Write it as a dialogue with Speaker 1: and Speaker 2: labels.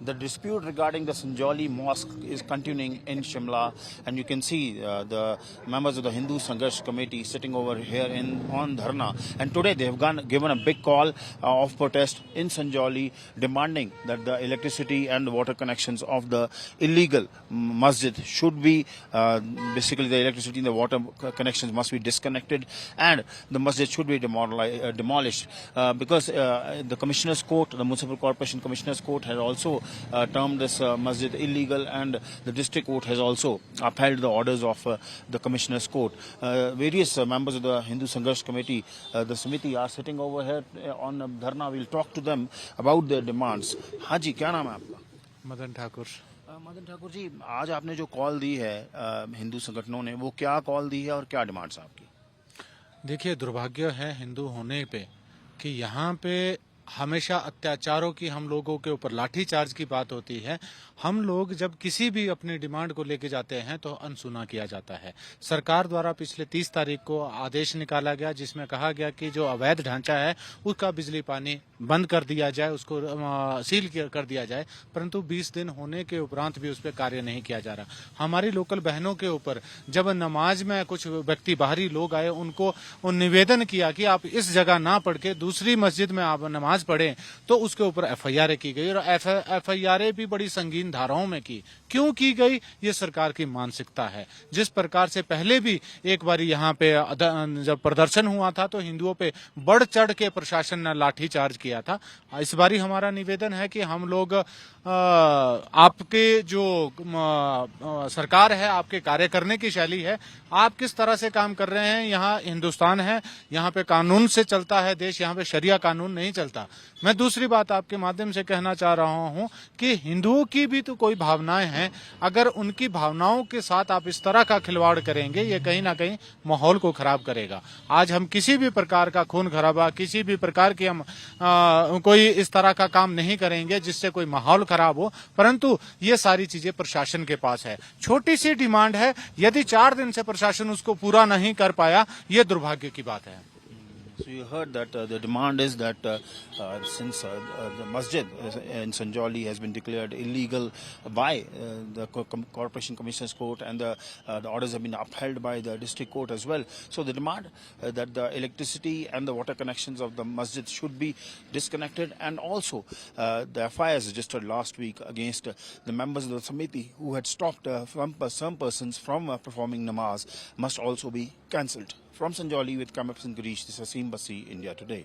Speaker 1: The dispute regarding the Sanjoli Mosque is continuing in Shimla, and you can see the members of the Hindu Sangharsh Committee sitting over here on Dharna. And today they have given a big call of protest in Sanjoli, demanding that the electricity and the water connections of the illegal masjid should be, basically the electricity and the water connections must be disconnected, and the masjid should be demolished because the Commissioner's Court, the Municipal Corporation Commissioner's Court, has also termed this masjid illegal, and the district court has also upheld the orders of the Commissioner's Court. Various members of the Hindu Sangharsh Committee, the Samiti, are sitting over here on Dharna. We'll talk to them about their demands. हाँ जी, क्या नाम है आपका?
Speaker 2: मदन ठाकुर।
Speaker 1: मदन ठाकुर जी, आज आपने जो call दी है हिंदू संगठनों ने, वो क्या कॉल दी है और क्या डिमांड्स आपकी?
Speaker 2: देखिए, दुर्भाग्य है हिंदू होने पे कि यहाँ पे हमेशा अत्याचारों की, हम लोगों के ऊपर लाठीचार्ज की बात होती है। हम लोग जब किसी भी अपनी डिमांड को लेके जाते हैं तो अनसुना किया जाता है। सरकार द्वारा पिछले 30 तारीख को आदेश निकाला गया जिसमें कहा गया कि जो अवैध ढांचा है उसका बिजली पानी बंद कर दिया जाए, उसको सील कर दिया जाए, परंतु 20 दिन होने के उपरांत भी उस पर कार्य नहीं किया जा रहा। हमारी लोकल बहनों के ऊपर जब नमाज में कुछ व्यक्ति, बाहरी लोग आए, उनको निवेदन किया कि आप इस जगह ना पढ़ के दूसरी मस्जिद में आप नमाज पढ़ें, तो उसके ऊपर एफआईआर की गई, और एफआईआर भी बड़ी संगीन धाराओं में की। क्यों की गई? ये सरकार की मानसिकता है। जिस प्रकार से पहले भी एक बार यहाँ पे जब प्रदर्शन हुआ था तो हिंदुओं पे बढ़ चढ़ के प्रशासन ने लाठीचार्ज किया था। इस बारी हमारा निवेदन है कि हम लोग आपके जो सरकार है, आपके कार्य करने की शैली है, आप किस तरह से काम कर रहे हैं। यहाँ हिंदुस्तान है, यहाँ पे कानून से चलता है देश, यहाँ पे शरिया कानून नहीं चलता। मैं दूसरी बात आपके माध्यम से कहना चाह रहा हूँ कि हिंदुओं की भी तो कोई भावनाएं हैं। अगर उनकी भावनाओं के साथ आप इस तरह का खिलवाड़ करेंगे, ये कहीं ना कहीं माहौल को खराब करेगा। आज हम किसी भी प्रकार का खून खराबा, किसी भी प्रकार की हम कोई इस तरह का काम नहीं करेंगे जिससे कोई माहौल खराब हो, परंतु ये सारी चीजें प्रशासन के पास है। छोटी सी डिमांड है, यदि 4 दिन से प्रशासन उसको पूरा नहीं कर पाया, ये दुर्भाग्य की बात है।
Speaker 1: So you heard that the demand is that since the masjid in Sanjoli has been declared illegal by the Corporation Commissioner's Court, and the orders have been upheld by the district court as well. So the demand that the electricity and the water connections of the masjid should be disconnected, and also the FIRs registered last week against the members of the Samiti who had stopped some persons from performing namaz must also be cancelled. From Sanjoli with Kamap Singh Girish, this is Asim Basi, India Today.